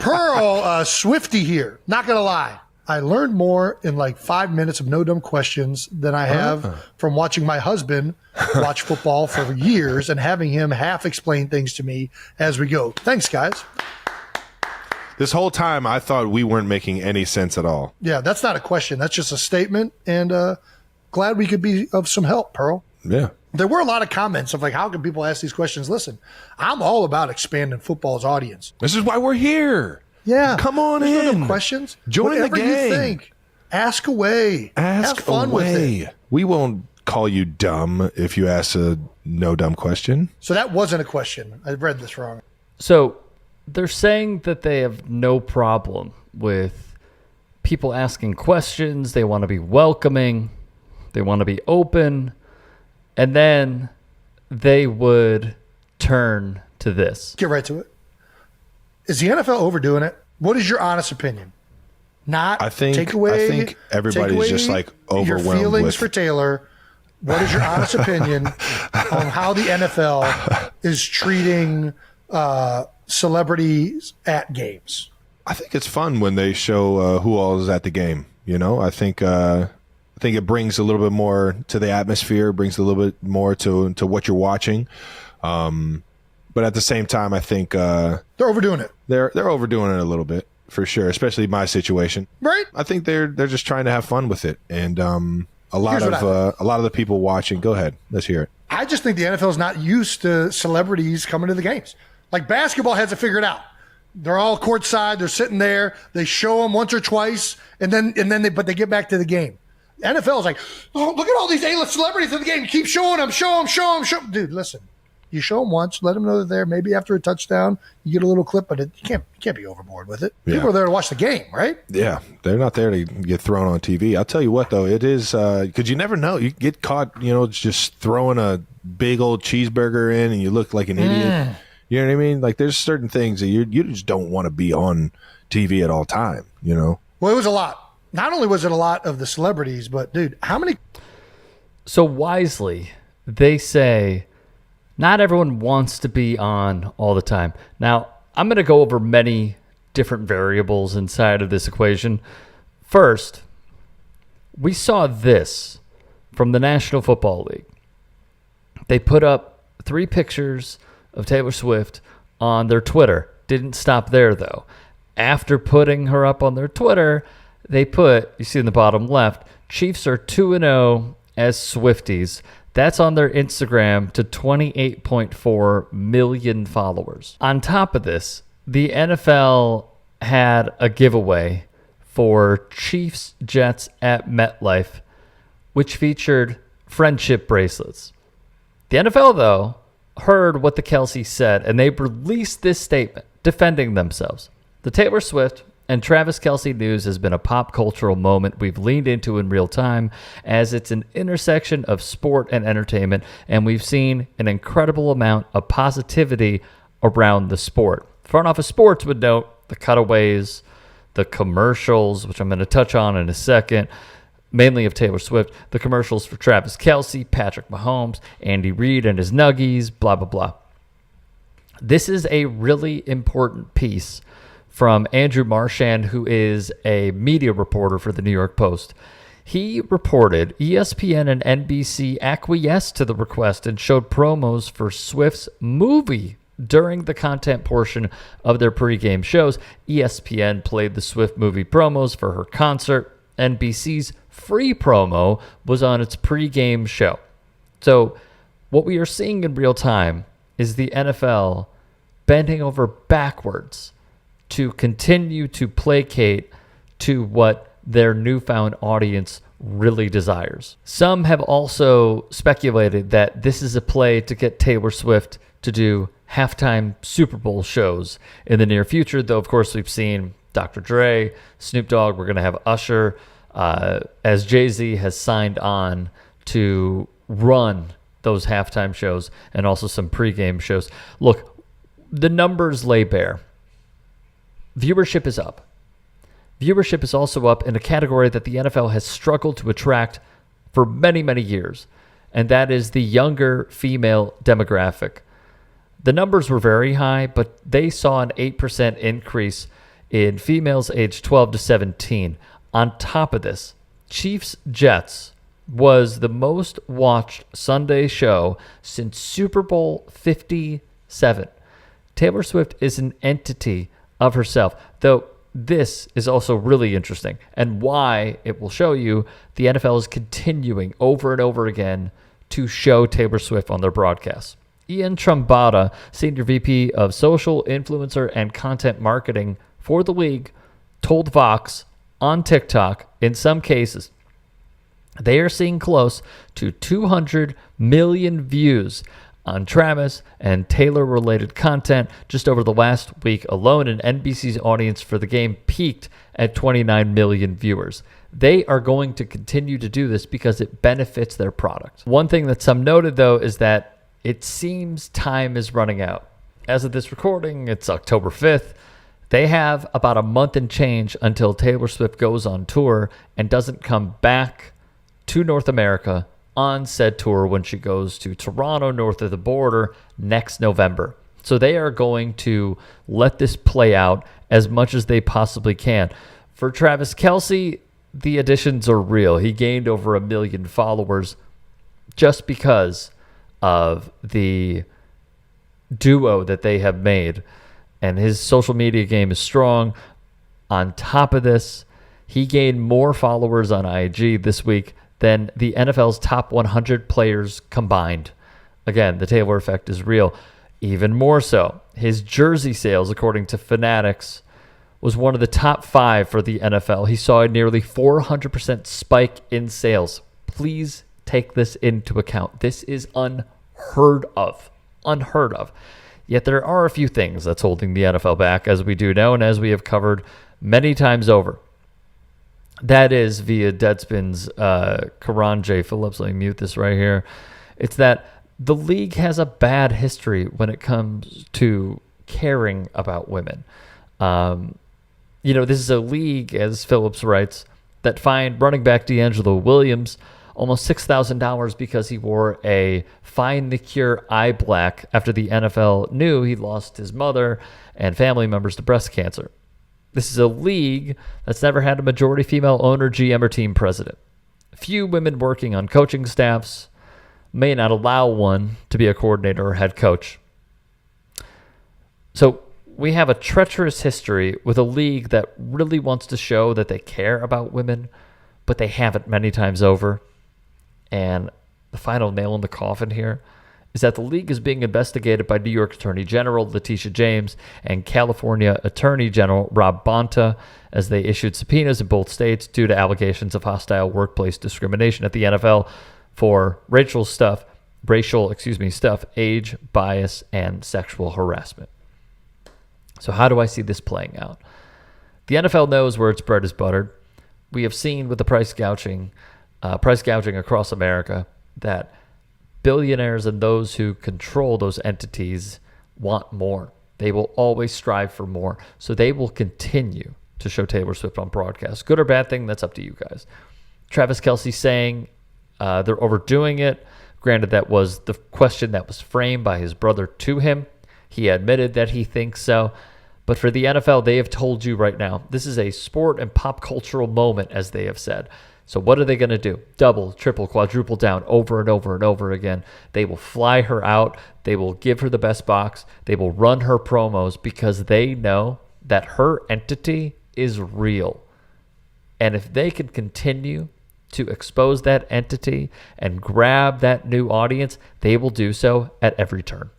Pearl, Swifty here. Not going to lie. I learned more in like 5 minutes of no dumb questions than I have from watching my husband watch football for years and having him half explain things to me as we go. Thanks, guys. This whole time, I thought we weren't making any sense at all. Yeah, that's not a question. That's just a statement. And glad we could be of some help, Pearl. Yeah. There were a lot of comments of like, how can people ask these questions? Listen, I'm all about expanding football's audience. This is why we're here. Yeah. Come on There's in. No dumb questions. Join Whatever the game. You think. Ask away. Ask Have fun away. with it. We won't call you dumb if you ask a no dumb question. So that wasn't a question. I read this wrong. So they're saying that they have no problem with people asking questions. They want to be welcoming. They want to be open. And then they would turn to this. Get right to it. Is the NFL overdoing it? What is your honest opinion? I think everybody's just like overwhelmed your feelings with for Taylor. What is your honest opinion on how the NFL is treating celebrities at games? I think it's fun when they show who all is at the game. You know, I think it brings a little bit more to the atmosphere, brings a little bit more to what you're watching. But at the same time, I think they're overdoing it. They're overdoing it a little bit for sure, especially my situation. Right. I think they're just trying to have fun with it, and a lot of the people watching. Go ahead, let's hear it. I just think the NFL is not used to celebrities coming to the games. Like basketball has it figured out. They're all courtside. They're sitting there. They show them once or twice, and then they get back to the game. NFL is like, oh, look at all these A-list celebrities in the game. Keep showing them, show them. Dude, listen. You show them once, let them know that they're there. Maybe after a touchdown, you get a little clip, but you can't be overboard with it. Yeah. People are there to watch the game, right? Yeah, they're not there to get thrown on TV. I'll tell you what, though, it is because you never know. You get caught, just throwing a big old cheeseburger in, and you look like an idiot. You know what I mean? Like there's certain things that you just don't want to be on TV at all time. Well, it was a lot. Not only was it a lot of the celebrities, but dude, how many? So wisely, they say not everyone wants to be on all the time. Now, I'm going to go over many different variables inside of this equation. First, we saw this from the National Football League. They put up 3 pictures of Taylor Swift on their Twitter. Didn't stop there, though. After putting her up on their Twitter, they put, you see in the bottom left, Chiefs are 2-0 as Swifties. That's on their Instagram to 28.4 million followers. On top of this, the NFL had a giveaway for Chiefs Jets at MetLife, which featured friendship bracelets. The NFL, though, heard what the Kelce said, and they released this statement defending themselves. The Taylor Swift and Travis Kelce news has been a pop cultural moment we've leaned into in real time, as it's an intersection of sport and entertainment, and we've seen an incredible amount of positivity around the sport. Front Office Sports would note the cutaways, the commercials, which I'm going to touch on in a second, mainly of Taylor Swift, the commercials for Travis Kelce, Patrick Mahomes, Andy Reid and his Nuggies, blah, blah, blah. This is a really important piece from Andrew Marchand, who is a media reporter for the New York Post. He reported ESPN and NBC acquiesced to the request and showed promos for Swift's movie during the content portion of their pregame shows. ESPN played the Swift movie promos for her concert. NBC's free promo was on its pregame show. So what we are seeing in real time is the NFL bending over backwards to continue to placate to what their newfound audience really desires. Some have also speculated that this is a play to get Taylor Swift to do halftime Super Bowl shows in the near future, though, of course, we've seen Dr. Dre, Snoop Dogg, we're going to have Usher, as Jay-Z has signed on to run those halftime shows and also some pregame shows. Look, the numbers lay bare. Viewership is up. Viewership is also up in a category that the NFL has struggled to attract for many, many years, and that is the younger female demographic. The numbers were very high, but they saw an 8% increase in females aged 12 to 17. On top of this, Chiefs Jets was the most watched Sunday show since Super Bowl 57. Taylor Swift is an entity of herself, though this is also really interesting, and why it will show you the NFL is continuing over and over again to show Taylor Swift on their broadcasts. Ian Trombata, Senior VP of Social, Influencer, and Content Marketing for the league, told Vox on TikTok, in some cases, they are seeing close to 200 million views on Travis and Taylor-related content just over the last week alone, and NBC's audience for the game peaked at 29 million viewers. They are going to continue to do this because it benefits their product. One thing that some noted, though, is that it seems time is running out. As of this recording, it's October 5th. They have about a month and change until Taylor Swift goes on tour and doesn't come back to North America on said tour when she goes to Toronto, north of the border, next November. So they are going to let this play out as much as they possibly can. For Travis Kelce, the additions are real. He gained over 1 million followers just because of the duo that they have made. And his social media game is strong. On top of this, he gained more followers on IG this week than the NFL's top 100 players combined. Again, the Taylor effect is real. Even more so, his jersey sales, according to Fanatics, was one of the top 5 for the NFL. He saw a nearly 400% spike in sales. Please take this into account. This is unheard of. Unheard of. Yet there are a few things that's holding the NFL back, as we do know and as we have covered many times over. That is via Deadspin's Karan J. Phillips. Let me mute this right here. It's that the league has a bad history when it comes to caring about women. This is a league, as Phillips writes, that fined running back D'Angelo Williams almost $6,000 because he wore a Find the Cure eye black after the NFL knew he lost his mother and family members to breast cancer. This is a league that's never had a majority female owner, GM, or team president. Few women working on coaching staffs, may not allow one to be a coordinator or head coach. So we have a treacherous history with a league that really wants to show that they care about women, but they haven't many times over. And the final nail in the coffin here is that the league is being investigated by New York Attorney General Letitia James and California Attorney General Rob Bonta as they issued subpoenas in both states due to allegations of hostile workplace discrimination at the NFL for racial stuff, age bias, and sexual harassment. So how do I see this playing out? The NFL knows where its bread is buttered. We have seen with the price gouging across America that billionaires and those who control those entities want more. They will always strive for more. So they will continue to show Taylor Swift on broadcast. Good or bad thing, that's up to you guys. Travis Kelce saying they're overdoing it. Granted, that was the question that was framed by his brother to him. He admitted that he thinks so. But for the NFL, they have told you right now, this is a sport and pop cultural moment, as they have said. So what are they going to do? Double, triple, quadruple down over and over and over again. They will fly her out. They will give her the best box. They will run her promos because they know that her entity is real. And if they can continue to expose that entity and grab that new audience, they will do so at every turn.